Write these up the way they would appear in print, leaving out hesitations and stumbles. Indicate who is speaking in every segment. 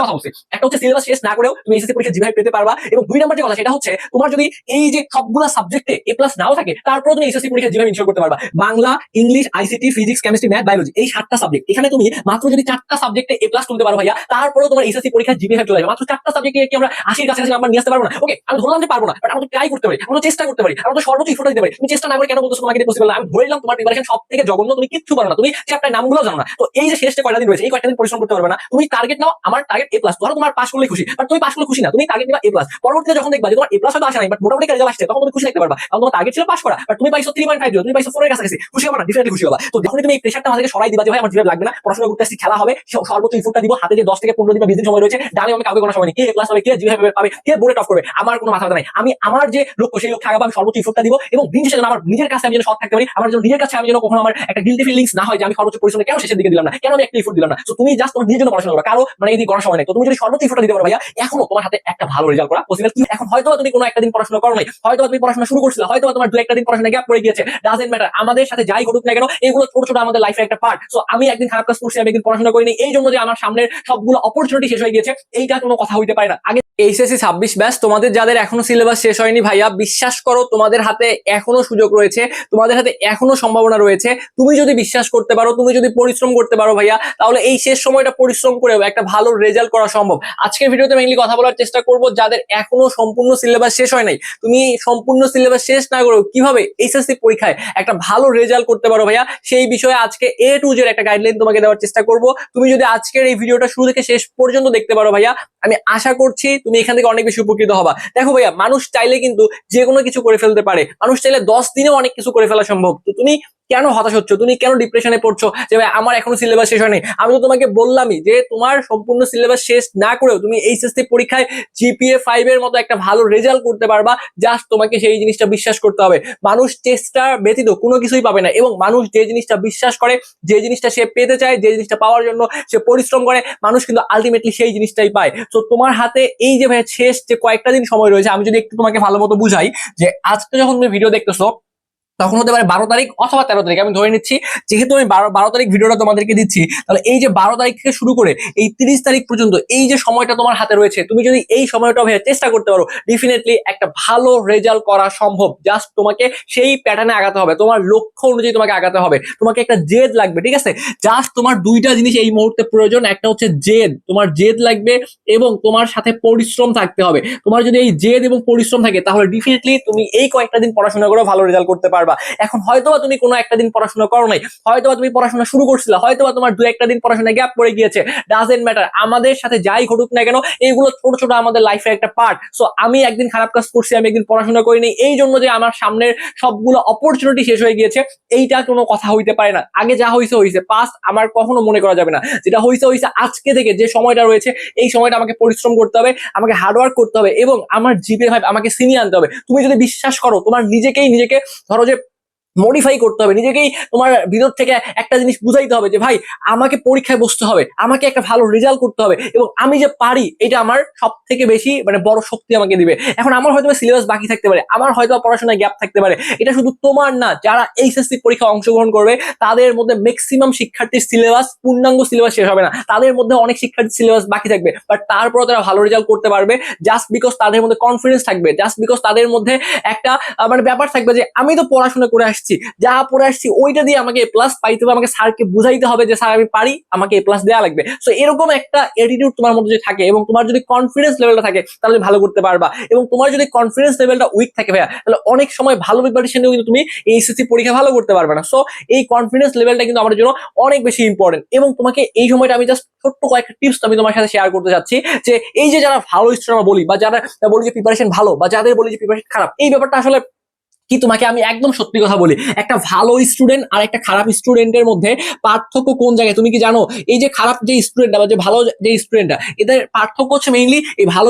Speaker 1: কথা বলছি, একটা হচ্ছে সিলেবাস শেষ না করেও তুমি এসএসসি পরীক্ষা যেভাবে পেতে পারবা, এবং দুই নাম্বার যে কথা সেটা হচ্ছে তোমার যদি এই যে সবগুলা সাবজেক্টে এ প্লাস নাও থাকে, তারপরে তুমি এসএসসি পরীক্ষা যেভাবে ইনশিওর করতে পারবা। Bangla, English, ICT, physics, chemistry, math, biology, এই 7টা সাবজেক্ট, এখানে তুমি মাত্র যদি 4টা সাবজেক্টে এ প্লাস তুলতে পারো ভাইয়া, তারপরেও তোমার এসএসসি পরীক্ষা জিপিএ চলে যাবে। মাত্র 4টা সাবজেক্টে কি আমরা 80 এর কাছাকাছি নাম্বার নিয়ে আসতে পারবো না? ওকে, আমি ধরলাম যে পারবো না, বাট আমরা তো ট্রাই করতে পারি, আমরা তো চেষ্টা করতে পারি, আমরা তো সর্বোচ্চ এফোর্ট দিতে পারি। তুমি চেষ্টা না করে কেন বলছো তোমাকে পসিবল না? আমি ধরে নিলাম তোমার প্রিপারেশন সব থেকে জঘন্য, তুমি কিচ্ছু পারো না, তুমি চ্যাপ্টার নামগুলো জানো না। তো এই যে শেষ যে কয়টা দিন রয়েছে, এই কয়টা দিন পরিশ্রম করতে পারবে না। তুমি টার্গেট নাও, আমার টার্গেট এ প্লাস। ধরো তোমার পাস করলে খুশি, বাট তুমি পাস করলে খুশি না, তুমি টার্গেট নিবা এ প্লাস। পরবর্তীতে যখন দেখবা যে তোমার এ প্লাস হয়তো আসে নাই, বাট মোটামুটি রেজাল্ট আসছে, তখন তুমি খুশি থাকতে পারবা, কারণ তোমার টার্গেট ছিল পাস করা, বাট তুমি পাইছো 3.50, তুমি পাইছো 4 এর কাছাকাছি, খুশি হবা না? ডেফিনেটলি খুশি হবা। তো যখন তুমি এই প্রেশারটা আমাদেরকে সরাই দিবা যে ভাই আমার জিভে লাগবে না, পড়াশোনা করতে আসছি, খেলা হবে, সর্বোচ্চ এফোর্টটা দিব, হাতে যে 10 থেকে 15 দিন বা 20 দিন সময় রয়েছে, ডানে আমি কাউকে কোনো সময় নেই, কে এ প্লাস হবে, কে জিভে পাবে, কে বোর্ডে টপ করবে, আমার কোনো মাথা ব্যথা নাই। আমি আমার যে লক্ষ্য সেই লক্ষ্যে আগাবো, আমি সর্বোচ্চ এফোর্টটা দিব, এবং দিন শেষে যেন আমার নিজের কাছে আমি যেন সৎ থাকতে পারি, আমার যেন নিজের কাছে আমি যেন কখনো আমার একটা গিল্টি ফিলিংস না হয় যে আমি সর্বোচ্চ পরিশ্রম কেন শেষের দিকে দিলাম না, কেন আমি একটা এফোর্ট দিলাম না। তো তুমি জাস্ট তোমার নিজের জন্য পড়াশোনা করো, কারো মানে এই করার সময় নেই। তো তুমি যদি সর্বোচ্চ এফোর্টটা দিতে পারো ভাইয়া, এখনো তোমার হাতে একটা ভালো রেজাল্ট করা পসিবল। এখন হয়তো তুমি কোনো একটা দিন পড়াশোনা করো নাই, হয়তো তুমি পড়াশোনা শুরু করছিলে, হয়তো তোমার 2-1 দিন পড়াশোনা গ্যাপ পড়ে গিয়েছে, ডাজেন্ট ম্যাটার। আমাদের সাথে যাই ঘটুক না কেন, এগুলো ছোট ছোট আমাদের লাইফের একটা পার্ট। সো আমি একদিন খারাপ কাজ করছি, আমি একদিন পড়াশোনা করিনি, এই জন্য যে আমার সামনের সবগুলো অপরচুনিটি শেষ হয়ে গিয়েছে, এইটা কোনো কথা হইতে পারে না। আগে এইচএসসি 26 ব্যাচ, তোমাদের যাদের এখনো সিলেবাস শেষ হয়নি ভাইয়া, বিশ্বাস করো তোমাদের হাতে এখনো সুযোগ রয়েছে, তোমাদের হাতে এখনো সম্ভাবনা রয়েছে। তুমি যদি বিশ্বাস করতে পারো, তুমি যদি পরিশ্রম করতে পারো ভাইয়া, তাহলে এই শেষ সময়টা পরিশ্রম করেও একটা ভালো রেজাল্ট করা সম্ভব। আজকের ভিডিওতে মেইনলি কথা বলার চেষ্টা করব যাদের এখনো সম্পূর্ণ সিলেবাস শেষ হয় নাই। তুমি সম্পূর্ণ সিলেবাস শেষ না করেও কিভাবে এইচএসসি পরীক্ষায় একটা ভালো রেজাল্ট করতে পারো ভাইয়া, সেই বিষয়ে আজকে এ টু জেড একটা গাইডলাইন তোমাকে দেওয়ার চেষ্টা করব। তুমি যদি আজকের এই ভিডিওটা শুরু থেকে শেষ পর্যন্ত দেখতে পারো ভাইয়া, আমি আশা করছি তুমি এখান থেকে অনেক বেশি উপকৃত হবা। দেখো ভাইয়া, মানুষ চাইলে কিন্তু যে কোনো কিছু করে ফেলতে পারে, মানুষ চাইলে 10 দিনেও অনেক কিছু করে ফেলা সম্ভব। তো তুমি কেন হতাশ হচ্ছ, তুমি কেন ডিপ্রেশনে পড়ছো যে ভাই আমার এখনো সিলেবাস শেষ হয়নি? আমি তো তোমাকে বললামই যে তোমার সম্পূর্ণ সিলেবাস শেষ না করেও তুমি এইচএসসি পরীক্ষায় জিপিএ 5 এর মতো একটা ভালো রেজাল্ট করতে পারবা। জাস্ট তোমাকে সেই জিনিসটা বিশ্বাস করতে হবে। মানুষ চেষ্টা ব্যতীত কোনো কিছুই পাবে না, এবং মানুষ যে জিনিসটা বিশ্বাস করে, যে জিনিসটা সে পেতে চায়, যে জিনিসটা পাওয়ার জন্য সে পরিশ্রম করে, মানুষ কিন্তু আলটিমেটলি সেই জিনিসটাই পায়। তো তোমার হাতে এই যে ভাই শেষ যে কয়েকটা দিন সময় রয়েছে, আমি যদি একটু তোমাকে ভালো মতো বুঝাই, যে আজকে যখন তুমি ভিডিও দেখতেছো তখন হতে পারে 12 তারিখ অথবা 13 তারিখ, আমি ধরে নিচ্ছি যেহেতু আমি 12 তারিখ ভিডিওটা তোমাদেরকে দিচ্ছি, তাহলে এই যে 12 তারিখ থেকে শুরু করে এই 30 তারিখ পর্যন্ত এই যে সময়টা তোমার হাতে রয়েছে, তুমি যদি এই সময়টা ভাইয়া চেষ্টা করতে পারো, ডেফিনেটলি একটা ভালো রেজাল্ট করা সম্ভব। জাস্ট তোমাকে সেই প্যাটার্নে আগাতে হবে, তোমার লক্ষ্য অনুযায়ী তোমাকে আগাতে হবে, তোমাকে একটা জেদ লাগবে, ঠিক আছে? জাস্ট তোমার দুইটা জিনিস এই মুহূর্তে প্রয়োজন, একটা হচ্ছে জেদ, তোমার জেদ লাগবে, এবং তোমার সাথে পরিশ্রম থাকতে হবে। তোমার যদি এই জেদ এবং পরিশ্রম থাকে, তাহলে ডেফিনেটলি তুমি এই কয়েকটা দিন পড়াশোনা করে ভালো রেজাল্ট করতে পারবে। এখন হয়তোবা তুমি কোনো একটা দিন পড়াশোনা করো নাই, হয়তোবা তুমি পড়াশোনা শুরু করছিলে, হয়তোবা তোমার 2-1 দিন পড়াশোনা গ্যাপ পড়ে গিয়েছে, ডাজেন্ট ম্যাটার। আমাদের সাথে যাই ঘটুক না কেন, এইগুলো ছোট ছোট আমাদের লাইফের একটা পার্ট। সো আমি একদিন খারাপ কাজ করছি, আমি একদিন পড়াশোনা করিনি, এই জন্য যে আমার সামনের সবগুলো অপরচুনিটি শেষ হয়ে গিয়েছে, এইটা কোনো কথা হইতে পারে না। আগে যা হয়েছে হয়েছে, পাস্ট আমার কখনো মনে করা যাবে না। যেটা হয়েছে হয়েছে, আজকে থেকে যে সময়টা রয়েছে, এই সময়টা আমাকে পরিশ্রম করতে হবে, আমাকে হার্ডওয়ার্ক করতে হবে, এবং আমার জিপে ভাই আমাকে সিনিয়ে আনতে হবে। তুমি যদি বিশ্বাস করো, তোমার নিজেকে ধরো যে মডিফাই করতে হবে, নিজেকেই তোমার ভিতর থেকে একটা জিনিস বুঝাইতে হবে যে ভাই আমাকে পরীক্ষায় বসতে হবে, আমাকে একটা ভালো রেজাল্ট করতে হবে, এবং আমি যে পারি এটা আমার সব থেকে বেশি মানে বড় শক্তি আমাকে দিবে। এখন আমার হয়তো সিলেবাস বাকি থাকতে পারে, আমার হয়তো পড়াশোনায় গ্যাপ থাকতে পারে, এটা শুধু তোমার না, যারা এইচএসসি পরীক্ষা অংশগ্রহণ করবে তাদের মধ্যে ম্যাক্সিমাম শিক্ষার্থীর সিলেবাস পূর্ণাঙ্গ সিলেবাস শেষ হবে না, তাদের মধ্যে অনেক শিক্ষার্থীর সিলেবাস বাকি থাকবে, বাট তারপর তারা ভালো রেজাল্ট করতে পারবে জাস্ট বিকজ তাদের মধ্যে কনফিডেন্স থাকবে, জাস্ট বিকজ তাদের মধ্যে একটা মানে ব্যাপার থাকবে যে আমি তো পড়াশোনা করে আসছি, যা পড়ে আসছি ওইটা দিয়ে আমাকে এ প্লাস পাইতে হবে, আমাকে স্যারকে বুঝাইতে হবে যে স্যার আমি পারি, আমাকে এ প্লাস দেওয়া লাগবে। সো এরকম একটা অ্যাটিটিউড তোমার মধ্যে যদি থাকে, এবং তোমার যদি কনফিডেন্স লেভেলটা থাকে, তাহলে তুমি ভালো করতে পারবা। এবং তোমার যদি কনফিডেন্স লেভেলটা উইক থাকে ভাইয়া, তাহলে অনেক সময় ভালো প্রিপারেশন নিয়েও কিন্তু তুমি এইচএসসি পরীক্ষা ভালো করতে পারবে না। সো এই কনফিডেন্স লেভেলটা কিন্তু আমাদের জন্য অনেক বেশি ইম্পর্টেন্ট। এবং তোমাকে এই সময়টা আমি জাস্ট ছোট্ট কয়েকটা টিপস আমি তোমার সাথে শেয়ার করতে চাচ্ছি, যে এই যে যারা ভালো স্টুডেন্ট বলি, বা যারা বলি যে প্রিপারেশন ভালো, বা যাদের বলি যে প্রিপারেশন খারাপ, এই ব্যাপারটা আসলে কি, তোমাকে আমি একদম সত্যি কথা বলি, একটা ভালো স্টুডেন্ট আর একটা খারাপ স্টুডেন্টের মধ্যে পার্থক্য কোন জায়গায় তুমি কি জানো? এই যে খারাপ যে স্টুডেন্টটা বা যে ভালো যে স্টুডেন্টটা, এদের পার্থক্য হচ্ছে মেইনলি এই ভালো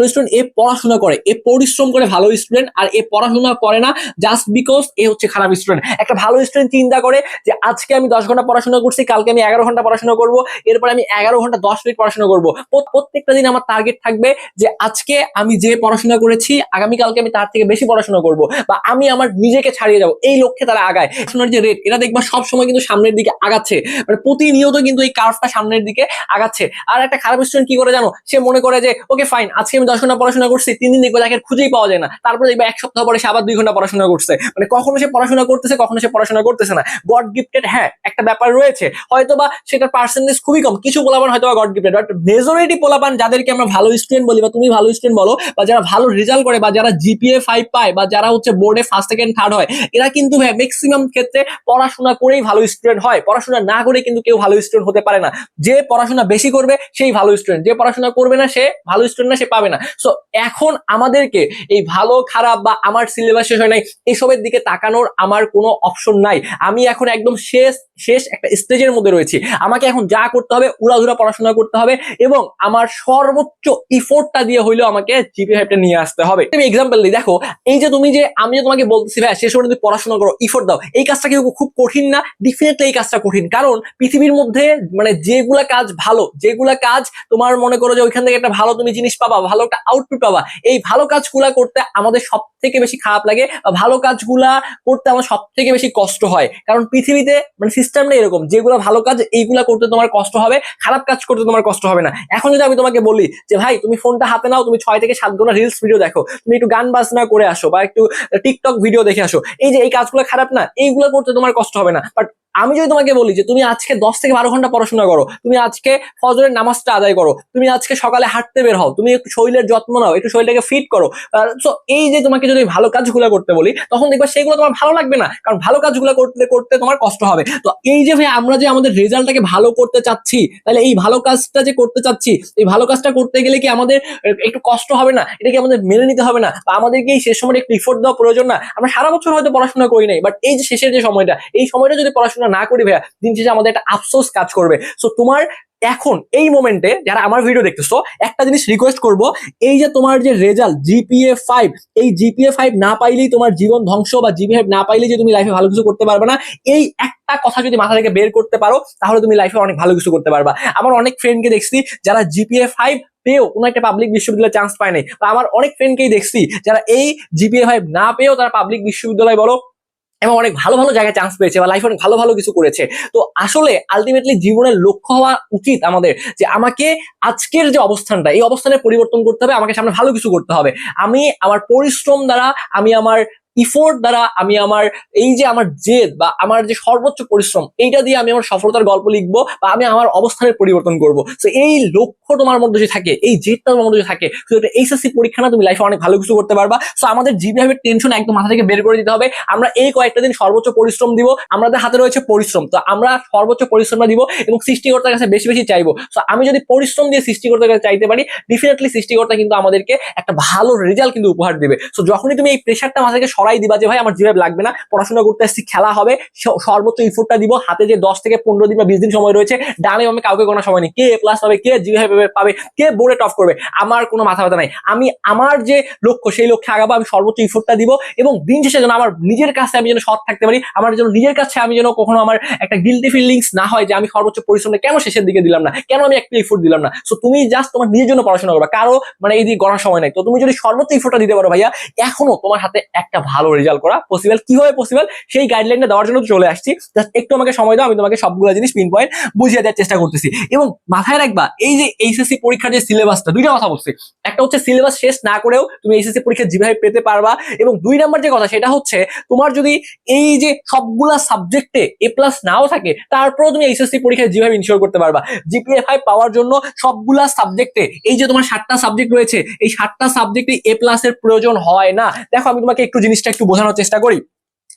Speaker 1: স্টুডেন্ট এ পড়াশোনা করে, এ পরিশ্রম করে, ভালো স্টুডেন্ট, আর এ পড়াশোনা করে না জাস্ট বিকজ এ হচ্ছে খারাপ স্টুডেন্ট। একটা ভালো স্টুডেন্ট চিন্তা করে যে আজকে আমি 10 ঘন্টা পড়াশোনা করছি, কালকে আমি 11 ঘন্টা পড়াশোনা করবো, এরপর আমি 11 ঘন্টা 10 মিনিট পড়াশোনা করবো। প্রত্যেকটা দিন আমার টার্গেট থাকবে যে আজকে আমি যে পড়াশোনা করেছি, আগামীকালকে আমি তার থেকে বেশি পড়াশোনা করবো। বা আমি আমার নিজেকে ছাড়িয়ে যাবো, এই লক্ষ্যে তারা আগায়। পড়াশোনার যে রেট এটা দেখবা সবসময় কিন্তু সামনের দিকে আগাচ্ছে, মানে প্রতিনিয়ত কিন্তু এই কার্ভটা সামনের দিকে আগাচ্ছে। আর একটা খারাপ স্টুডেন্ট কি করে জানো, সে মনে করে যে ওকে ফাইন, আজকে আমি 10 ঘন্টা পড়াশোনা করছি, 3 দিন দেখবো তাকে খুঁজেই পাওয়া যায় না, তারপরে দেখবে এক সপ্তাহ পরে সে আবার 2 ঘন্টা পড়াশোনা করছে, মানে কখনো সে পড়াশোনা করতেছে, কখনো সে পড়াশোনা করতেছে না। গড গিফটেড, হ্যাঁ একটা ব্যাপার রয়েছে, হয়তোবা সেটার পার্সেন্টেজ খুবই কম, কিছু পোলাপান হয়তোবা গড গিফটেড, বাট মেজরিটি পোলাপান যাদেরকে আমরা ভালো স্টুডেন্ট বলি বা তুমি ভালো স্টুডেন্ট বলো, বা যারা ভালো রেজাল্ট করে, বা যারা জিপিএ 5 পায়, বা যারা হচ্ছে বোর্ডে ফার্স্ট সেকেন্ড থার্ড হয়, এরা কিন্তু ম্যাক্সিমাম ক্ষেত্রে পড়াশোনা করেই ভালো স্টুডেন্ট হয়। পড়াশোনা না করে কিন্তু কেউ ভালো স্টুডেন্ট হতে পারে না। যে পড়াশোনা বেশি করবে সেই ভালো স্টুডেন্ট, যে পড়াশোনা করবে না সে ভালো স্টুডেন্ট না, সে পাবে না। সো এখন আমাদেরকে এই ভালো খারাপ বা আমার সিলেবাস শেষ হয় নাই এসবের দিকে তাকানোর আমার কোনো অপশন নাই। আমি এখন একদম শেষ শেষ একটা স্টেজের মধ্যে রয়েছি। আমাকে এখন যা করতে হবে উড়াধুরা পড়াশোনা করতে হবে এবং আমার সর্বোচ্চ ইফোর্টটা দিয়ে হইলেও আমাকে জিপিএ 5টা নিয়ে আসতে হবে। আমি এক্সাম্পল দিই, দেখো এই যে তুমি যে আমি যে তোমাকে বলতেছি ভাই শেষ পর্যন্ত পড়াশোনা করো, ইফোর্ট দাও, এই কাজটা কি খুব কঠিন না? ডেফিনেটলি এই কাজটা কঠিন, কারণ পৃথিবীর মধ্যে মানে যেগুলা কাজ ভালো, যেগুলা কাজ তোমার মনে করো যে ওইখান থেকে একটা ভালো তুমি জিনিস পাবা, ভালো একটা আউটপুট পাবা, এই ভালো কাজগুলা করতে আমাদের সব থেকে বেশি খারাপ লাগে, বা ভালো কাজগুলা করতে আমার সব থেকে বেশি কষ্ট হয়। কারণ পৃথিবীতে মানে সিস্টেমটা এরকম, যেগুলো ভালো কাজ এইগুলা করতে তোমার কষ্ট হবে, খারাপ কাজ করতে তোমার কষ্ট হবে না। এখন যদি আমি তোমাকে বলি যে ভাই তুমি ফোনটা হাতে নাও, তুমি 6 থেকে 7 ঘন্টা রিলস ভিডিও দেখো, তুমি একটু গান বাজনা করে আসো বা একটু টিকটক ভিডিও দেখে আসো, এই যে এই কাজগুলো খারাপ না, এইগুলো করতে তোমার কষ্ট হবে না। বাট আমি যদি তোমাকে বলি যে তুমি আজকে 10 থেকে 12 ঘন্টা পড়াশোনা করো, তুমি আজকে ফজরের নামাজটা আদায় করো, তুমি আজকে সকালে হাঁটতে বের হও, তুমি একটু শরীরের যত্ন নাও, একটু শরীরটাকে ফিট করো, সো এই যে তোমাকে যদি ভালো কাজগুলো করতে বলি তখন দেখবা সেগুলো তোমার ভালো লাগবে না, কারণ ভালো কাজগুলো করতে করতে তোমার কষ্ট হবে। তো এই যে ভাই আমরা যে আমাদের রেজাল্টটাকে ভালো করতে চাচ্ছি, তাহলে এই ভালো কাজটা যে করতে চাচ্ছি, এই ভালো কাজটা করতে গেলে কি আমাদের একটু কষ্ট হবে না? এটা কি আমাদের মেনে নিতে হবে না? বা আমাদেরকে এই শেষ সময়টা একটু ইফোর্ট দেওয়া প্রয়োজন না? আমরা সারা বছর হয়তো পড়াশোনা করি নাই, বাট এই যে শেষের যে সময়টা, এই সময়টা যদি পড়াশোনা না করি ভাইয়া, দিন শেষে আমাদের একটা আফসোস কাজ করবে। সো তোমার এখন এই মোমেন্টে যারা আমার ভিডিও দেখতেছো, একটা জিনিস রিকোয়েস্ট করব, এই যে তোমার যে রেজাল্ট জিপিএ 5, এই জিপিএ 5 না পাইলেই তোমার জীবন ধ্বংস, বা জিপিএ 5 না পাইলেই যে তুমি লাইফে ভালো কিছু করতে পারবে না, এই একটা কথা যদি মাথা থেকে বের করতে পারো তাহলে তুমি লাইফে অনেক ভালো কিছু করতে পারবা। আমার অনেক ফ্রেন্ডকে দেখছি যারা জিপিএ 5 পেয়েও কোনো একটা পাবলিক বিশ্ববিদ্যালয়ে চান্স পায় নাই, বা আমার অনেক ফ্রেন্ডকেই দেখছি যারা এই জিপিএ 5 না পেয়েও তারা পাবলিক বিশ্ববিদ্যালয় বলো এবং অনেক ভালো ভালো জায়গায় চান্স পেয়েছে, বা লাইফে অনেক ভালো ভালো কিছু করেছে। তো আসলে আলটিমেটলি জীবনের লক্ষ্য হওয়া উচিত আমাদের যে আমাকে আজকের যে অবস্থানটা, এই অবস্থানের পরিবর্তন করতে হবে, আমাকে সামনে ভালো কিছু করতে হবে। আমি আমার পরিশ্রম দ্বারা, আমি আমার ইফোর্ট দ্বারা, আমি আমার এই যে আমার জেদ বা আমার যে সর্বোচ্চ পরিশ্রম, এইটা দিয়ে আমি আমার সফলতার গল্প লিখবো, বা আমি আমার অবস্থানের পরিবর্তন করব। তো এই লক্ষ্য তোমার মধ্যে যদি থাকে, এই জেদটা তোমার মধ্যে যদি থাকে, তো এটা এইচএসসি পরীক্ষা না, তুমি লাইফে অনেক ভালো কিছু করতে পারবা। তো আমাদের জিপিএ টেনশন একদম মাথা থেকে বের করে দিতে হবে। আমরা এই কয়েকটা দিন সর্বোচ্চ পরিশ্রম দিব, আমাদের হাতে রয়েছে পরিশ্রম, তো আমরা সর্বোচ্চ পরিশ্রমটা দিব এবং সৃষ্টিকর্তার কাছে বেশি বেশি চাইবো। তো আমি যদি পরিশ্রম দিয়ে সৃষ্টিকর্তার কাছে চাইতে পারি, ডেফিনেটলি সৃষ্টিকর্তা কিন্তু আমাদেরকে একটা ভালো রেজাল্ট কিন্তু উপহার দিবে। তো যখনই তুমি এই প্রেশারটা মাথা থেকে সরাই দিবা যে ভাই আমার জিপিএ লাগবে না, পড়াশোনা করতে আসছি, খেলা হবে, সর্বোচ্চ ইফোর্টটা দিব, হাতে যে 10 থেকে 15 দিন বা 20 দিন সময় রয়েছে, ডানে বামে কাউকে কোনো সময় নেই, কে এ প্লাস পাবে, কে জিপিএ পাবে, কে বোর্ডে টপ করবে, আমার কোনো মাথা ব্যথা নাই। আমি আমার যে লক্ষ্য সেই লক্ষ্যে আগাবো, আমি সর্বোচ্চ ইফোর্টটা দিব এবং দিন শেষে যেন আমার নিজের কাছে আমি যেন সৎ থাকতে পারি, আমার যেন নিজের কাছে আমি যেন কখনো আমার একটা গিল্টি ফিলিংস না হয় যে আমি সর্বোচ্চ পরিশ্রমটা কেন শেষের দিকে দিলাম না, কেন আমি একটা ইফোর্ট দিলাম না। সো তুমি জাস্ট তোমার নিজের জন্য পড়াশোনা করবা, কারো মানে এই দিকে গড়ার সময় নাই। তো তুমি যদি সর্বোচ্চ ইফোর্টটা দিতে পারো ভাইয়া, এখনো তোমার হাতে একটা ভালো রেজাল্ট করা পসিবল। কিভাবে পসিবল সেই গাইডলাইনটা দেওয়ার জন্য চলে আসছি, জাস্ট একটু আমাকে সময় দাও, আমি তোমাকে সবগুলো জিনিস পিন পয়েন্ট বুঝিয়ে দেওয়ার চেষ্টা করতেছি। এবং মাথায় রাখবা, এই যে এইচএসসি পরীক্ষার যে সিলেবাসটা, দুইটা কথা বলছি, একটা হচ্ছে সিলেবাস শেষ না করেও তুমি এইচএসসি পরীক্ষা যেভাবে পেতে পারবা, এবং 2 নাম্বার যে কথা সেটা হচ্ছে তোমার যদি এই যে সবগুলা সাবজেক্টে এ প্লাস নাও থাকে, তারপরেও তুমি এইচএসসি পরীক্ষায় যেভাবে ইনশিওর করতে পারবা। জিপিএ 5 পাওয়ার জন্য সবগুলা সাবজেক্টে, এই যে তোমার 7টা সাবজেক্ট রয়েছে, এই 7টা সাবজেক্টে এ প্লাস এর প্রয়োজন হয় না। দেখো আমি তোমাকে একটু জিনিসটা একটু বোঝানোর চেষ্টা করি।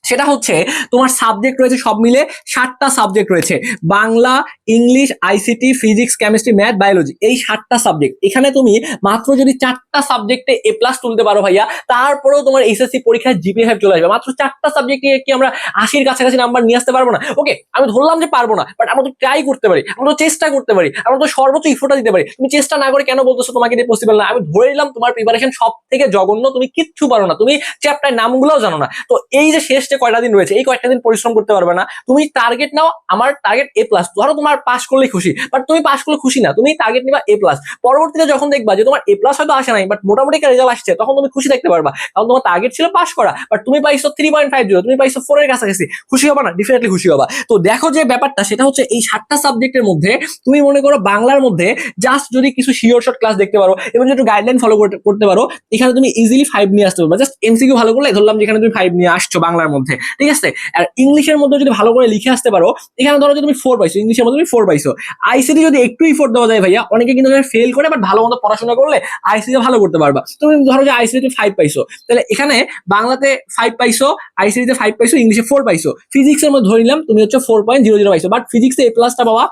Speaker 1: সেটা হচ্ছে তোমার সাবজেক্ট রয়েছে সব মিলে 7টা সাবজেক্ট রয়েছে, Bangla, English, ICT, physics, chemistry, math, biology, এই 7টা সাবজেক্ট। এখানে তুমি মাত্র যদি 4টা সাবজেক্টে এ প্লাস তুলতে পারো ভাইয়া, তারপরেও তোমার এইচএসসি পরীক্ষায় জিপিএ 5 চলে আসবে। মাত্র 4টা সাবজেক্টে কি আমরা 80-র কাছাকাছি নাম্বার নিয়ে আসতে পারবো না? ওকে, আমি ধরলাম যে পারবো না, বাট আমরা তো ট্রাই করতে পারি, আমরা তো চেষ্টা করতে পারি, আমরা তো সর্বোচ্চ ইফোর্টটা দিতে পারি। তুমি চেষ্টা না করে কেন বলতেছো তোমাকে দিয়ে পসিবল না? আমি ধরে নিলাম তোমার প্রিপারেশন সব থেকে জঘন্য, তুমি কিচ্ছু পারো না, তুমি চ্যাপ্টার নামগুলোও জানো না। তো এই যে শেষ লাস্টে কয়টা দিন রয়েছে, এই কয়েকটা দিন পরিশ্রম করতে পারবে না। তুমি টার্গেট নাও, আমার টার্গেট এ প্লাস, ধরো তোমার পাস করলে খুশি, বাট তুমি পাস করলে খুশি না, তুমি টার্গেট নিবা এ প্লাস। পরবর্তীতে যখন দেখবা যে তোমার এ প্লাস হয়তো আসে নাই, বাট মোটামুটি একটা রেজাল্ট আসছে, তখন তুমি খুশি থাকতে পারবা, কারণ তোমার টার্গেট ছিল পাস করা, বাট তুমি পাইছো 3.50, তুমি পাইছো 4 এর কাছাকাছি, খুশি হবা না? ডেফিনেটলি খুশি হবা। তো দেখো যে ব্যাপারটা সেটা হচ্ছে এই 7টা সাবজেক্টের মধ্যে তুমি মনে করো বাংলার মধ্যে জাস্ট যদি কিছু শিওর শর্ট ক্লাস দেখতে পারো এবং একটু গাইডলাইন ফলো করতে পারো, এখানে তুমি ইজিলি 5 নিয়ে আসতে পারবে। জাস্ট এমসিকিউ ভালো করলে ধরলাম যেখানে তুমি 5 নিয়ে আসছো বাংলার মধ্যে, ঠিক আছে। আর ইংলিশের মধ্যে যদি ভালো করে লিখে আসতে পারো, এখানে ধরো যে তুমি 4 পাইছো, ইংলিশের মধ্যে তুমি 4 পাইছো। আইসিটি যদি একটু ইফোর্ট দেওয়া যায় ভাইয়া, অনেকে কিন্তু ফেল করে, বাট ভালো মতো পড়াশোনা করলে আইসিটি ভালো করতে পারবা। তুমি ধরো যে আইসিটি 5 পাইছো, তাহলে এখানে বাংলাতে 5 পাইছো, আইসিটিতে 5 পাইছো, ইংলিশে 4 পাইছো, ফিজিক্সের মধ্যে ধরে নিলাম তুমি হচ্ছে 4.00 পাইছো, বাট ফিজিক্সে এ প্লাসটা পাওয়া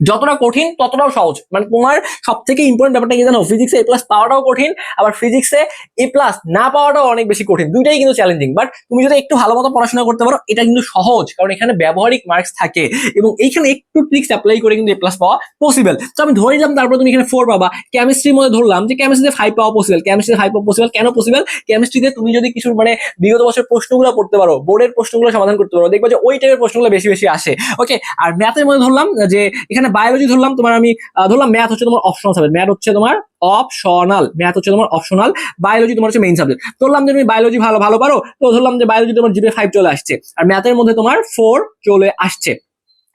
Speaker 1: যতটা কঠিন ততটাও সহজ। মানে তোমার সব থেকে ইম্পর্টেন্ট ব্যাপারটা কি জানো, ফিজিক্সে এ প্লাস পাওয়াটাও কঠিন, আবার ফিজিক্সে এ প্লাস না পাওয়াটাও অনেক বেশি কঠিন, দুইটাই কিন্তু চ্যালেঞ্জিং। বাট তুমি যদি একটু ভালো মতো পড়াশোনা করতে পারো, এটা কিন্তু সহজ, কারণ এখানে ব্যবহারিক মার্কস থাকে এবং এইখানে একটু ট্রিক্স অ্যাপ্লাই করে কিন্তু এ প্লাস পাওয়া পসিবল। তো আমি ধরে নিলাম, তারপর তুমি এখানে 4 পাবা। কেমিস্ট্রির মধ্যে ধরলাম যে কেমিস্ট্রিতে 5 পাওয়া পসিবল, কেমিস্ট্রিতে 5 পাওয়া পসিবল। কেন পসিবল? কেমিস্ট্রিতে তুমি যদি কিছু মানে বিগত বছর প্রশ্নগুলো পড়তে পারো, বোর্ডের প্রশ্নগুলো সমাধান করতে পারো, দেখবে যে ওই টাইপের প্রশ্নগুলো বেশি বেশি আসে। ওকে, আর ম্যাথের মধ্যে ধরলাম যে এখানে বায়োলজি ধরলাম তোমার, আমি ধরলাম ম্যাথ হচ্ছে তোমার অপশনাল সাবজেক্ট, ম্যাথ হচ্ছে তোমার অপশনাল, ম্যাথ হচ্ছে তোমার অপশনাল, বায়োলজি তোমার হচ্ছে মেইন সাবজেক্ট। ধরলাম যে তুমি বায়োলজি ভালো ভালো পারো, তো ধরলাম যে বায়োলজি তোমার জিপিএ 5 চলে আসছে, আর ম্যাথের মধ্যে তোমার 4 চলে আসছে।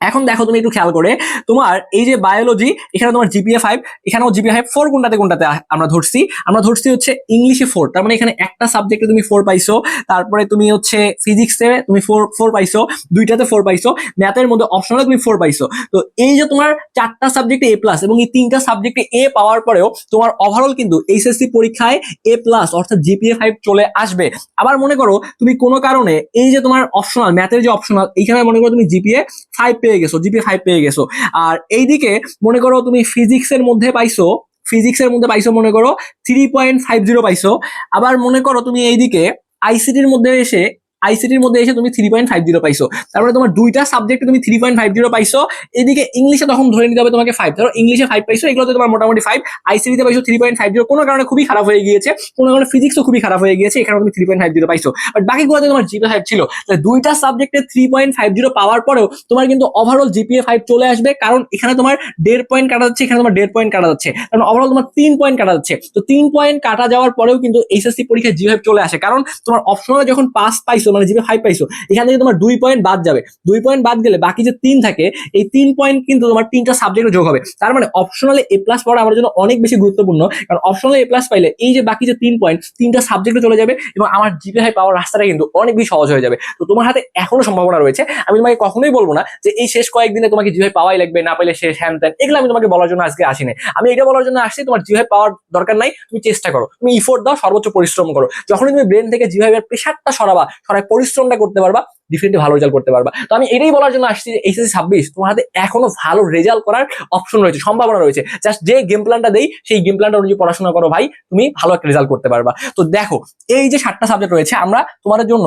Speaker 1: এখন দেখো তুমি একটু খেয়াল করে, তোমার এই যে বায়োলজি, এখানে তোমার জিপিএ 5, এখানেও জিপিএ 5, 4 কোনটাতে কোনটাতে আমরা ধরছি হচ্ছে ইংলিশে 4, তার মানে এখানে একটা সাবজেক্টে তুমি 4 পাইছো, তারপরে তুমি হচ্ছে ফিজিক্সে তুমি 4 পাইছো, দুইটাতে 4 পাইছো, ম্যাথের মধ্যে অপশনালে তুমি 4 পাইছো। তো এই যে তোমার 4টা সাবজেক্টে এ প্লাস এবং এই 3টা সাবজেক্টে এ পাওয়ার পরেও তোমার ওভারঅল কিন্তু এইচএসসি পরীক্ষায় এ প্লাস অর্থাৎ জিপিএ 5 চলে আসবে। আবার মনে করো তুমি কোনো কারণে এই যে তোমার অপশনাল, ম্যাথের যে অপশনাল, এইখানে মনে করো তুমি জিপিএ 5 পেয়ে গেছো, জিপিএ 5 পেয়ে গেছো, আর এইদিকে মনে করো তুমি ফিজিক্সের মধ্যে পাইছো মনে করো 3.50 পাইছো। আবার মনে করো তুমি এইদিকে আইসিটির মধ্যে এসে তুমি 3.50 পাইছো, তারপরে তোমার দুইটা সাবজেক্টে তুমি 3.50 পাইছো। এদিকে ইংলিশে তখন ধরে নিতে হবে তোমাকে 5, ধরো ইংলিশে 5 পাইছো, এগুলোতে তোমার মোটামুটি 5, আইসিটিতে পাইছো 3.50, কোনো কারণে খুবই খারাপ হয়ে গিয়েছে, কোনো কারণে ফিজিক্সও খুবই খারাপ হয়ে গিয়েছে, এখানে তুমি 3.50 পাইছো, বাট বাকিগুলোতে তোমার জিপিএ 5 ছিল। তাহলে দুইটা সাবজেক্টে 3.50 পাওয়ার পরেও তোমার কিন্তু ওভারঅল জিপিএ 5 চলে আসবে, কারণ এখানে তোমার 1.5 পয়েন্ট কাটা যাচ্ছে, এখানে তোমার 1.5 পয়েন্ট কাটা যাচ্ছে, কারণ ওভারঅল তোমার 3 পয়েন্ট কাটা যাচ্ছে। তো 3 পয়েন্ট কাটা যাওয়ার পরেও কিন্তু এইচএসসি পরীক্ষায় জিপিএ 5 চলে আসে, কারণ তোমার অপশনালে যখন পাস পাইছো মানে জিপিএ 5 পাইছো, এখান থেকে তোমার 2 পয়েন্ট বাদ যাবে, 2 পয়েন্ট বাদ গেলে বাকি যে 3 থাকে, এই 3 পয়েন্ট কিন্তু তোমার 3টা সাবজেক্টে যোগ হবে। তার মানে অপশনালে এ প্লাস পাওয়া আমার জন্য অনেক বেশি গুরুত্বপূর্ণ, কারণ অপশনালে এ প্লাস পাইলে এই যে বাকি যে 3 পয়েন্ট 3টা সাবজেক্টে চলে যাবে এবং আমার জিপিএ 5 পাওয়ার রাস্তাটা কিন্তু অনেক বেশি সহজ হয়ে যাবে। তো তোমার হাতে এখনো সম্ভাবনা রয়েছে, আমি তোমাকে কখনোই বলবো না যে এই শেষ কয়েকদিনে তোমাকে জিপিএ পাওয়াই লাগবে, না পাইলে শেষ হ্যান ত্যান, এগুলো আমি তোমাকে বলার জন্য আজকে আসিনি। আমি এটা বলার জন্য আসছি তোমার জিপিএ পাওয়ার দরকার নাই, তুমি চেষ্টা করো, তুমি ইফোর্ট দাও, সর্বোচ্চ পরিশ্রম করো, যখনই তুমি ব্রেন থেকে জিপিএ এর প্রেশারটা সরাই পরিশ্রমটা করতে পারবা, ডিফিনিটলি ভালো রেজাল্ট করতে পারবা। তো আমি এটাই বলার জন্য আসছি যে এইচএসসি 26 তোমার হাতে এখনো ভালো রেজাল্ট করার অপশন রয়েছে, সম্ভাবনা রয়েছে, জাস্ট যে গেম প্ল্যানটা দেই সেই গেম প্ল্যানটা অনুযায়ী পড়াশোনা করো ভাই, তুমি ভালো একটা রেজাল্ট করতে পারবা। তো দেখো এই যে 7টা সাবজেক্ট রয়েছে, আমরা তোমাদের জন্য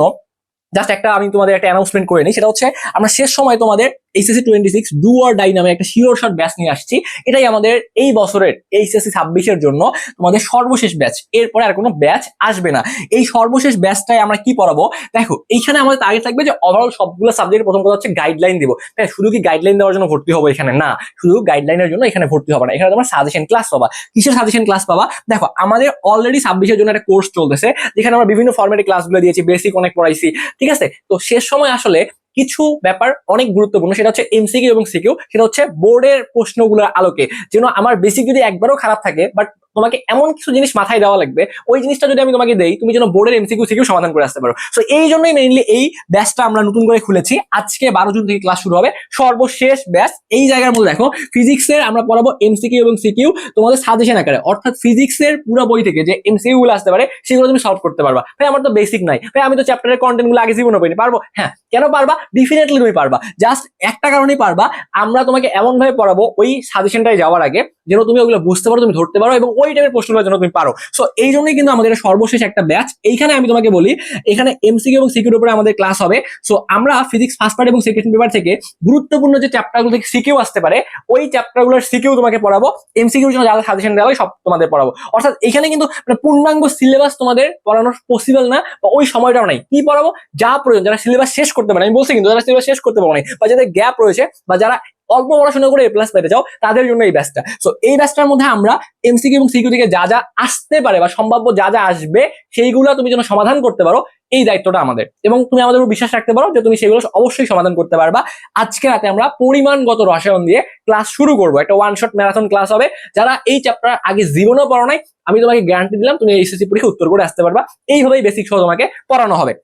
Speaker 1: জাস্ট আমি তোমাদের একটা অ্যানাউন্সমেন্ট করে নিই, সেটা হচ্ছে আমরা শেষ সময় তোমাদের এইচএসসি 26 ডু অর ডাই নামে একটা শিওর শট ব্যাচ নিয়ে আসছি। এটাই আমাদের এই বছরের এইচএসসি 26 জন্য তোমাদের সর্বশেষ ব্যাচ, এরপরে আর কোনো ব্যাচ আসবে না। এই সর্বশেষ ব্যাচটায় আমরা কি পড়াবো দেখো, এইখানে আমাদের টার্গেট থাকবে যে ওভারঅল সবগুলো সাবজেক্ট প্রথম কথা হচ্ছে গাইডলাইন দিব। তাই শুধু কি গাইডলাইন দেওয়ার জন্য ভর্তি হবো এখানে? না, শুধু গাইডলাইনের জন্য এখানে ভর্তি হবে না, এখানে তোমার সাজেশন ক্লাস পাবা। কিসের সাজেশন ক্লাস পাবা? দেখো আমাদের অলরেডি 26 জন্য একটা কোর্স চলতেছে, যেখানে আমরা বিভিন্ন ফরম্যাটে ক্লাসগুলো দিয়েছি, বেসিক অনেক পড়াইছি, ঠিক আছে। তো শেষ সময় আসলে কিছু ব্যাপার অনেক গুরুত্বপূর্ণ, সেটা হচ্ছে এমসিকিউ এবং সিকিউ, সেটা হচ্ছে বোর্ডের প্রশ্নগুলোর আলোকে, যেন আমার বেসিক যদি একবারও খারাপ থাকে, বাট তোমাকে এমন কিছু জিনিস মাথায় দেওয়া লাগবে, ওই জিনিসটা যদি আমি তোমাকে দেই, তুমি যেন বোর্ডের এমসিকিউ সিকিউ সমাধান করে আসতে পারো। সো এই জন্যই মেইনলি এই ব্যাচটা আমরা নতুন করে খুলেছি। আজকে 12 জুন থেকে ক্লাস শুরু হবে, সর্বশেষ ব্যাচ। এই জায়গার মধ্যে দেখো ফিজিক্সের আমরা পড়াবো এমসিকিউ এবং সিকিউ তোমাদের সাজেশন আকারে, অর্থাৎ ফিজিক্সের পুরো বই থেকে যে এমসিকিউ গুলো আসতে পারে সেগুলো তুমি সলভ করতে পারবা। ভাই আমার তো বেসিক নাই, ভাই আমি তো চ্যাপ্টারের কন্টেন্ট গুলো আগে জীবনে পাইনি, পারবো? হ্যাঁ, কেন পারবা? ডেফিনেটলি তুমি পারবা, জাস্ট একটা কারণেই পারবা, আমরা তোমাকে এমন ভাবে পড়াবো ওই সাজেশনটায় যাওয়ার আগে যেন তুমি ওগুলো বুঝতে পারো, তুমি ধরতে পারো এবং ওই টাইপের প্রশ্নগুলোর জন্য তুমি পারো। সো এই জন্যই কিন্তু আমাদের সর্বশেষ একটা ব্যাচ। এইখানে আমি তোমাকে বলি, এখানে এমসিকিউ এবং সিকিউর উপরে আমাদের ক্লাস হবে। সো আমরা ফিজিক্স ফার্স্ট পার্ট এবং সেকেন্ড পেপার থেকে গুরুত্বপূর্ণ যে চ্যাপ্টারগুলো থেকে সিকিউ আসতে পারে, ওই চ্যাপ্টারগুলোর সিকিউ তোমাকে পড়াবো, এমসিকিউর জন্য যা সাজেশন দেওয়া হয় সব তোমাদের পড়াবো। অর্থাৎ এখানে কিন্তু পূর্ণাঙ্গ সিলেবাস তোমাদের পড়ানো পসিবল না, বা ওই সময়টাও নাই। কি পড়াবো? যা প্রয়োজন, যারা সিলেবাস শেষ করতে পারে, আমি বলছি কিন্তু যারা সিলেবাস শেষ করতে পারে নাই, বা যাদের গ্যাপ রয়েছে, বা যারা অল্প পড়াশোনা করে এ প্লাস পেতে চাও, তাদের জন্য এই ব্যাচটা। সো এই ব্যাচটার মধ্যে আমরা এমসিকিউ এবং সিকিউ থেকে যা যা আসতে পারে বা সম্ভাব্য যা যা আসবে সেইগুলো তুমি যেন সমাধান করতে পারো, এই দায়িত্বটা আমাদের। এবং তুমি আমাদের উপর বিশ্বাস রাখতে পারো যে তুমি সেগুলো অবশ্যই সমাধান করতে পারবা। আজকে রাতে আমরা পরিমাণগত রসায়ন দিয়ে ক্লাস শুরু করবো, একটা ওয়ান শট ম্যারাথন ক্লাস হবে। যারা এই চ্যাপ্টার আগে জীবনেও পড়ো নাই, আমি তোমাকে গ্যারান্টি দিলাম তুমি এইচএসসি পরীক্ষা উত্তর করে আসতে পারবা। এইভাবেই বেসিক সহ তোমাকে পড়ানো হবে।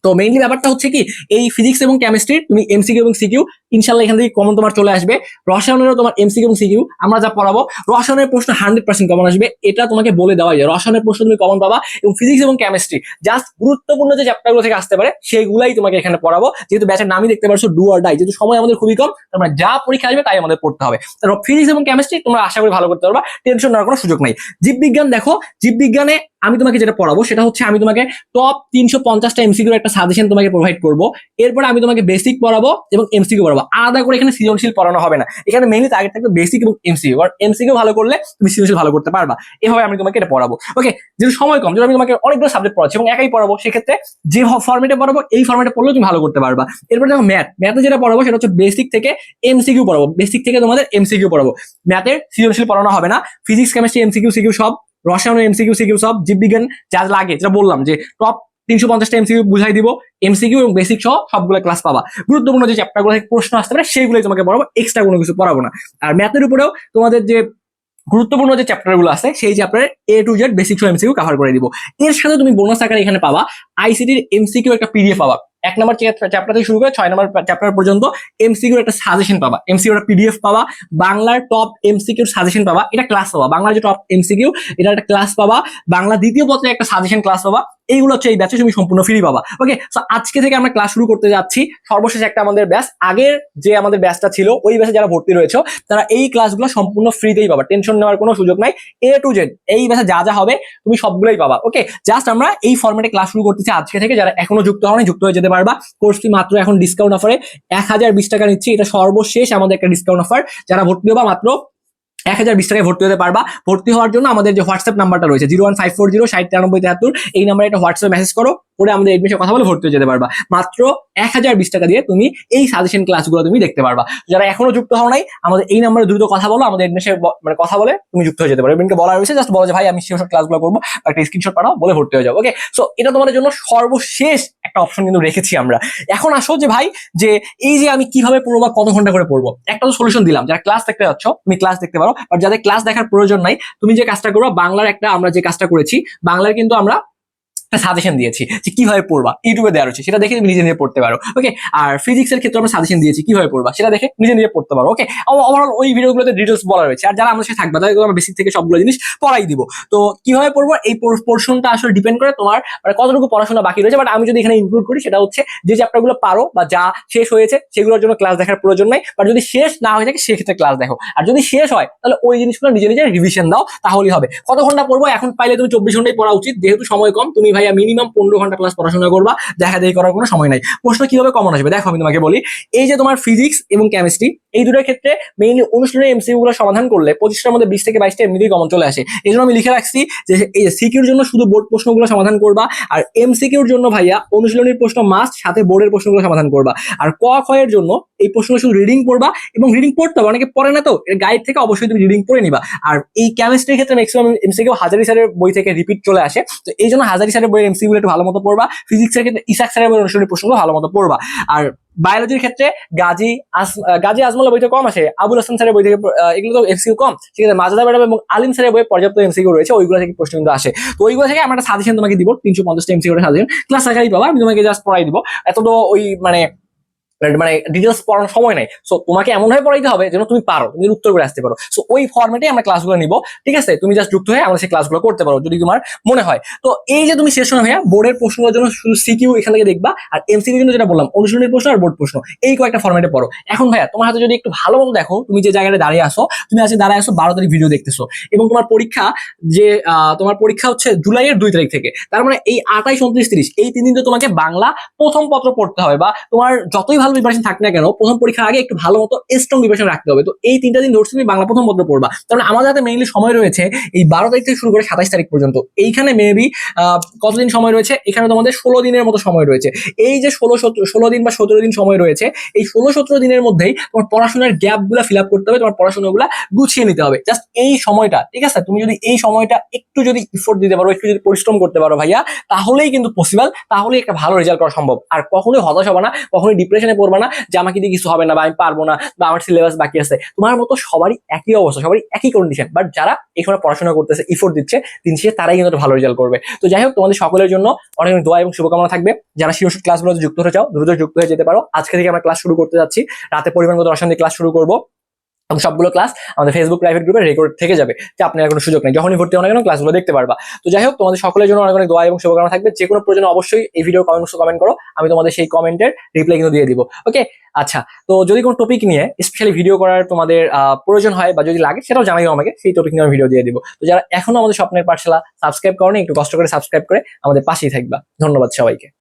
Speaker 1: তো মেইনলি ব্যাপারটা হচ্ছে কি, এই ফিজিক্স এবং কেমিস্ট্রি তুমি এমসিকিউ এবং সিকিউ ইনশাল্লাহ এখান থেকে কমন তোমার চলে আসবে। রসায়নেরও তোমার এমসিকিউ এবং সিকিউ আমরা যা পড়াবো, রসায়নের প্রশ্ন 100% কমন আসবে, এটা তোমাকে বলে দেওয়া যায়। রসায়নের প্রশ্ন তুমি কমন পাবা, এবং ফিজিক্স এবং কেমিস্ট্রি জাস্ট গুরুত্বপূর্ণ যে চ্যাপ্টারগুলো থেকে আসতে পারে সেগুলাই তোমাকে এখানে পড়াবো। যেহেতু ব্যাচের নামই দেখতে পারছো ডু অর ডাই, যেহেতু সময় আমাদের খুবই কম, তোমরা যা পরীক্ষা আসবে তাই আমাদের পড়তে হবে। তারপর ফিজিক্স এবং কেমিস্ট্রি তোমরা আশা করি ভালো করতে পারবা, টেনশন নেওয়ার কোনো সুযোগ নাই। জীববিজ্ঞান দেখো, জীববিজ্ঞানে আমি তোমাকে যেটা পড়াবো সেটা হচ্ছে আমি তোমাকে টপ 350টা এমসিকিউর একটা সাজেশন তোমাকে প্রোভাইড করবো। এরপরে আমি তোমাকে বেসিক পড়াবো এবং এমসিকিউ পড়াবো। আলাদা করে এখানে সৃজনশীল পড়ানো হবে না, এখানে মেইনলি টার্গেট থাকবে বেসিক এবং এমসিকিউ। আর এমসিকিউ ভালো করলে তুমি সৃজনশীল ভালো করতে পারবা। এভাবে আমি তোমাকে এটা পড়াবো। ওকে, যেহেতু সময় কম, যেহেতু আমি তোমাকে অনেকগুলো সাবজেক্ট পড়াচ্ছি এবং একাই পড়াবো, সেক্ষেত্রে যে ফর্মেটে পড়াবো এই ফর্মেটে পড়লেও তুমি ভালো করতে পারবা। এরপরে দেখো ম্যাথে যেটা পড়াবো সেটা হচ্ছে বেসিক থেকে এমসিকিউ পড়াবো, বেসিক থেকে তোমাদের এমসিকিউ পড়াবো। ম্যাথের সৃজনশীল পড়ানো হবে না, ফিজিক্স কেমিস্ট্রি এমসিকিউ সিকিউ সব, রসায়ন এমসিকিউ সিকিউ সব, জীববিজ্ঞান যা লাগে যেটা বললাম যে টপ 350টা এমসিকিউ বুঝাই দিব, এমসিকিউ এবং বেসিক সহ সবগুলো ক্লাস পাবা। গুরুত্বপূর্ণ যে চ্যাপ্টারগুলো থেকে প্রশ্ন আসতে পারে সেগুলোই তোমাকে পড়াবো, এক্সট্রা কোনো কিছু পড়াবো না। আর ম্যাথের উপরেও তোমাদের যে গুরুত্বপূর্ণ যে চ্যাপ্টারগুলো আছে সেই চ্যাপ্টারে A to Z basic to MCQ cover করে দিব। এর সাথে তুমি বোনাস আকারে এখানে পাবা আইসিটির এমসিকিউ একটা পিডিএফ পাবা। 1 নম্বর চ্যাপ্টার থেকে শুরু করে 6 নম্বর চ্যাপ্টার পর্যন্ত এমসিকিউ একটা সাজেশন পাবা, এমসিকিউ একটা পিডিএফ পাবা, বাংলার টপ এমসিকিউ সাজেশন পাবা, এটা ক্লাস পাবা। বাংলার যে টপ এমসিকিউ এটা একটা ক্লাস পাবা, বাংলা দ্বিতীয় পত্রে একটা সাজেশন ক্লাস পাবা। এইগুলো হচ্ছে এই ব্যাচে তুমি সম্পূর্ণ ফ্রি পাবা। ওকে, সো আজকে থেকে আমরা ক্লাস শুরু করতে যাচ্ছি। সর্বশেষ একটা আমাদের ব্যাচ, আগের যে আমাদের ব্যাচটা ছিল ওই ব্যাচে যারা ভর্তি রয়েছে তারা এই ক্লাসগুলো সম্পূর্ণ ফ্রিতেই পাবা, টেনশন নেওয়ার কোনো সুযোগ নাই। এ টু জেড এই ব্যাচে যা যা হবে তুমি সবগুলোই পাবা। ওকে, জাস্ট আমরা এই ফরম্যাটে ক্লাস শুরু করতেছি আজকে থেকে। যারা এখনো যুক্ত হয়নি যুক্ত হয়ে যেতে পারবা। কোর্স ফি মাত্র এখন ডিসকাউন্ট অফারে 1020 টাকা নিচ্ছি, এটা সর্বশেষ আমাদের একটা ডিসকাউন্ট অফার। যারা ভর্তি হবা মাত্র 1020 টাকায় ভর্তি হতে পারবা। ভর্তি হওয়ার জন্য আমাদের যে হোয়াটসঅ্যাপ নাম্বারটা রয়েছে 01540 609373, এই নাম্বারে একটা হোয়াটসঅ্যাপ মেসেজ করো, করে আমাদের এডমিশন কথা বলে ভর্তি হয়ে যেতে পারবা। মাত্র 1020 টাকা দিয়ে তুমি এই সাজেশন ক্লাসগুলো তুমি দেখতে পারবা। যারা এখনো যুক্ত হও নাই আমাদের এই নাম্বারে দ্রুত কথা বলো, আমাদের এডমিশন মানে কথা বলে তুমি যুক্ত হয়ে যেতে পারো। এমনকি বলা রয়েছে জাস্ট বলো যে ভাই আমি সেই ক্লাসগুলো করবো, একটা স্ক্রিনশট পাঠাও, বলে ভর্তি হয়ে যাও। ওকে, সো এটা তোমাদের জন্য সর্বশেষ একটা অপশন কিন্তু রেখেছি আমরা। এখন আসো যে ভাই যে এই যে আমি কিভাবে পড়বো বা কত ঘন্টা করে পড়বো, একটা তো সলিউশন দিলাম। যারা ক্লাস দেখতে যাচ্ছ তুমি ক্লাস দেখতে পারো, আর যাদের ক্লাস দেখার প্রয়োজন নাই তুমি যে কাজটা করবো, বাংলার একটা আমরা যে কাজটা করেছি, বাংলার কিন্তু আমরা সাজেশন দিয়েছি যে কিভাবে পড়বা, ইউটিউবে দেওয়া রয়েছে, সেটা দেখে তুমি নিজে নিজে পড়তে পারো। ওকে, আর ফিজিক্সের ক্ষেত্রে আমরা সাজেশন দিয়েছি কিভাবে পড়বা, সেটা দেখে নিজে নিজে পড়তে পারো। ওকে, ওভারঅল ওই ভিডিওগুলোতে ডিটেলস বলা রয়েছে। আর যারা আমাদের সাথে থাকবে তাদেরকে আমরা বেসিক থেকে সবগুলো জিনিস পড়াই দিব। তো কিভাবে পড়বো এই পোর্শনটা আসলে ডিপেন্ড করে তোমার মানে কতটুকু পড়াশোনা বাকি রয়েছে। বাট আমি যদি এখানে ইনক্লুড করি সেটা হচ্ছে যে চ্যাপ্টারগুলো পারো বা যা শেষ হয়েছে সেগুলোর জন্য ক্লাস দেখার প্রয়োজন নাই। বাট যদি শেষ না হয়ে থাকে সেক্ষেত্রে ক্লাস দেখো, আর যদি শেষ হয় তাহলে ওই জিনিসগুলো নিজে নিজে রিভিশন দাও, তাহলেই হবে। কত ঘন্টা পড়বো এখন পাইলে তুমি 24 ঘন্টায় পড়া উচিত, যেহেতু সময় কম। তুমি ভাইয়া মিনিমাম 15 ঘন্টা ক্লাস পড়াশোনা করবা, দেখা দেখি করার কোনো সময় নাই। প্রশ্ন কিভাবে কমন আসবে দেখো আমি তোমাকে বলি। এই যে তোমার ফিজিক্স এবং কেমিস্ট্রি এই দুটোর ক্ষেত্রে মেইনলি অনুশীলনী এমসিকিউ গুলো সমাধান করলে 25টার মধ্যে 20 থেকে 22টা এমনিতেই কমন চলে আসে। এই জন্য আমি লিখে রাখছি যে এই সিকিউর জন্য শুধু বোর্ড প্রশ্নগুলো সমাধান করবা, আর এমসিকিউর জন্য ভাইয়া অনুশীলনীর প্রশ্ন মাস্ট, সাথে বোর্ডের প্রশ্নগুলো সমাধান করবা। আর ক খ এর জন্য এই প্রশ্নগুলো শুধু রিডিং পড়বা, এবং রিডিং পড়তে হবে, অনেকে পড়ে না তো, এর গাইড থেকে অবশ্যই তুমি রিডিং পড়ে নিবা। আর এই কেমিস্ট্রির ক্ষেত্রে ম্যাক্সিমাম এমসিকিউ হাজারি স্যারের বই থেকে রিপিট চলে আসে, তো এই জন্য হাজারি স্যারের বইয়ের এমসিকিউ একটু ভালো মতো পড়বা। ফিজিক্সের ক্ষেত্রে ইসাক স্যারের বইয়ের অনুশীলনী প্রশ্নগুলো ভালো মতো পড়বা। আর বায়োলজির ক্ষেত্রে গাজী আজমলের বই থেকে কম আসে, আবুল হাসান স্যারের বই থেকে এগুলো তো এমসিকিউ কম, সেক্ষেত্রে মাজেদা ম্যাডাম এবং আলিম স্যারের বইয়ে পর্যাপ্ত এমসিকিউ রয়েছে, ওইগুলো থেকে প্রশ্ন কিন্তু আসে। তো ওইগুলো থেকে আমরা একটা সাজেশন তোমাকে দিব, 350টা এমসিকিউ সাজেশন ক্লাস আকারেই পাবা, আমি তোমাকে জাস্ট পড়াই দিব। এত তো ওই মানে মানে ডিটেলস পড়ানোর সময় নাই। সো তোমাকে এমন ভাবে পড়াইতে হবে যেন তুমি পারো, তুমি উত্তর করে আসতে পারো। সো ওই ফরম্যাটে আমরা ক্লাসগুলো নিব, ঠিক আছে? তুমি জাস্ট যুক্ত হয়ে আমরা সেই ক্লাসগুলো করতে পারো যদি তোমার মনে হয়। তো এই যে তুমি শেষ সময় ভাইয়া বোর্ডের প্রশ্নগুলোর জন্য শুধু সিকিউ এখান থেকে দেখবা, আর এমসিকিউ জন্য যেটা বললাম অনুশীলনী প্রশ্ন আর বোর্ড প্রশ্ন, এই কয়েকটা ফরম্যাটে পড়ো। এখন ভাইয়া তোমার হাতে যদি একটু ভালো মতো দেখো, তুমি যে জায়গায় দাঁড়িয়ে আসো, তুমি আজকে দাঁড়িয়ে আসো 12 তারিখ ভিডিও দেখতেছো, এবং তোমার পরীক্ষা যে তোমার পরীক্ষা হচ্ছে জুলাইয়ের 2 তারিখ থেকে। তার মানে এই 28, 29, 30 এই 3 দিন তো তোমাকে বাংলা প্রথম পত্র পড়তে হবে, বা তোমার যতই ভালো প্রিপারেশন থাক না কেন প্রথম পরীক্ষার আগে একটু ভালো মতো স্ট্রং প্রিপারেশন রাখতে হবে। তো এই 3টা দিন ধরে তুমি বাংলা প্রথম পত্র পড়বা। তার মানে আমাদের হাতে মেইনলি সময় রয়েছে এই 12 তারিখ থেকে শুরু করে 27 তারিখ পর্যন্ত। এইখানে মেবি কতদিন সময় রয়েছে? এখানে তোমাদের 16 দিনের মতো সময় রয়েছে। এই যে 16 দিন বা 17 দিন সময় রয়েছে, এই 16-17 দিনের মধ্যেই তোমার পড়াশোনার গ্যাপ গুলা ফিল আপ করতে হবে, তোমার পড়াশোনাগুলা গুছিয়ে নিতে হবে। জাস্ট এই সময়টা, ঠিক আছে? তুমি যদি এই সময়টা একটু যদি ইফোর্ট দিতে পারো, একটু যদি পরিশ্রম করতে পারো ভাইয়া, তাহলেই কিন্তু পসিবল, তাহলেই একটা ভালো রেজাল্ট করা সম্ভব। আর কখনোই হতাশ হবে না, কখনোই ডিপ্রেশনে পড়বে না যে আমাকে দিয়ে কিছু হবে না, বা আমি পারবো না, বা আমার সিলেবাস বাকি আছে। তোমার মতো সবারই একই অবস্থা, সবারই একই কন্ডিশন, বাট যারা এখানে পড়াশোনা করতেছে, ইফোর্ট দিচ্ছে দিন শেষে, তারাই কিন্তু একটা ভালো রেজাল্ট করবে। তো যাই হোক, তোমাদের সকলের জন্য অনেক অনেক দোয়া এবং শুভকামনা থাকবে। যারা শিরোষদ ক্লাসগুলোতে যুক্ত হতে চাও, দ্রুত যুক্ত হয়ে যেতে পারো। আজকে থেকে আমরা ক্লাস শুরু করতে যাচ্ছি, রাতে পরিমাণগত রসায়ন দিয়ে ক্লাস শুরু করবো, এবং সবগুলো ক্লাস আমাদের ফেসবুক প্রাইভেট গ্রুপে রেকর্ড থেকে যাবে, যে আপনার কোনো সুযোগ নেই, যখনই ভর্তি হন না কেন ক্লাসগুলো দেখতে পারবা। তো যাই হোক, তোমাদের সকলের জন্য অনেক অনেক দোয়া এবং শুভকামনা থাকবে। যে কোনো প্রয়োজনে অবশ্যই এই ভিডিও কমেন্ট বক্সে কমেন্ট করো, আমি তোমাদের সেই কমেন্টের রিপ্লাই কিন্তু দিয়ে দিব। ওকে, আচ্ছা। তো যদি কোনো টপিক নিয়ে স্পেশালি ভিডিও করার তোমাদের প্রয়োজন হয় বা যদি লাগে, সেটাও জানাইও আমাকে, সেই টপিক নিয়ে আমি ভিডিও দিয়ে দিব। তো যারা এখনো আমাদের স্বপ্নের পাঠশালা সাবস্ক্রাইব করোনি, একটু কষ্ট করে সাবস্ক্রাইব করে আমাদের পাশেই থাকবা। ধন্যবাদ সবাইকে।